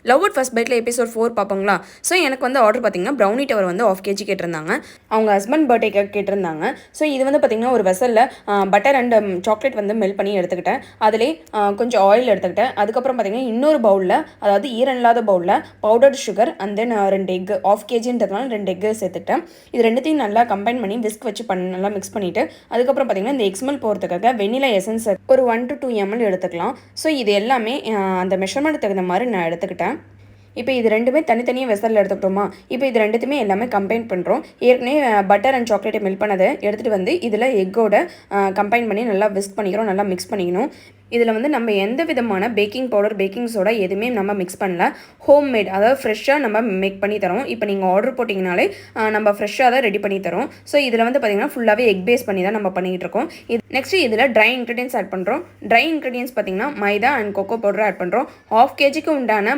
Love at first பைட்டில் episode 4 பார்ப்போங்களா? So எனக்கு வந்து ஆர்டர் பார்த்தீங்கன்னா ப்ரௌனி டவர் வந்து ஆஃப் கேஜி கேட்டிருந்தாங்க. அவங்க ஹஸ்பண்ட் பர்த்டேக்காக கேட்டிருந்தாங்க. ஸோ இது வந்து பார்த்தீங்கன்னா ஒரு வெசலில் பட்டர் அண்ட் சாக்லேட் வந்து மெல்ட் பண்ணி எடுத்துக்கிட்டேன். அதிலே கொஞ்சம் ஆயில் எடுத்துக்கிட்டேன். அதுக்கப்புறம் பார்த்தீங்கன்னா இன்னொரு பவுலில், அதாவது ஈரம் இல்லாத பவுலில் powdered sugar and then 2 egg, half கேஜின்றதுனால 2 எக்கு சேர்த்துட்டேன். இது ரெண்டுத்தையும் நல்லா கம்பைன் பண்ணி விஸ்க் வச்சு நல்லா மிக்ஸ் பண்ணிவிட்டு, அதுக்கப்புறம் பார்த்தீங்கன்னா இந்த எக்ஸ்மெல் போகிறதுக்காக வெனிலா எசன்ஸ் ஒரு 1 to 2 ml எடுத்துக்கலாம். ஸோ இது எல்லாமே அந்த மெஷர்மெண்ட் தகுந்த மாதிரி நான் எடுத்துக்கிட்டேன். இப்போ இது ரெண்டுமே தனித்தனியாக வெசலில் எடுத்துக்கிட்டோமா? இப்போ இது ரெண்டுத்தையுமே எல்லாமே கம்பைன் பண்ணுறோம். ஏற்கனவே பட்டர் அண்ட் சாக்லேட்டை மெல்ட் பண்ணதை எடுத்துகிட்டு வந்து இதில் எக்கோட கம்பைன் பண்ணி நல்லா விஸ்க் பண்ணிக்கிறோம், நல்லா மிக்ஸ் பண்ணிக்கணும். இதில் வந்து நம்ம எந்த விதமான பேக்கிங் பவுடர், பேக்கிங் சோடா எதுவுமே நம்ம மிக்ஸ் பண்ணல. ஹோம்மேட், அதாவது ஃப்ரெஷ்ஷாக நம்ம மேக் பண்ணி தரோம். இப்போ நீங்கள் ஆர்டர் போட்டிங்கனாலே நம்ம ஃப்ரெஷ்ஷாக தான் ரெடி பண்ணி தரோம். ஸோ இதில் வந்து பார்த்திங்கன்னா ஃபுல்லாகவே எக் பேஸ் பண்ணி தான் நம்ம பண்ணிகிட்டு இருக்கோம். நெக்ஸ்ட்டு இதில் ட்ரை இன்க்ரீடியன்ஸ் ஆட் பண்ணுறோம். ட்ரை இன்க்ரீடியன்ஸ் பார்த்திங்கன்னா மைதா அண்ட் கொக்கோ பவுடர் ஆட் பண்ணுறோம். ½ kg உண்டான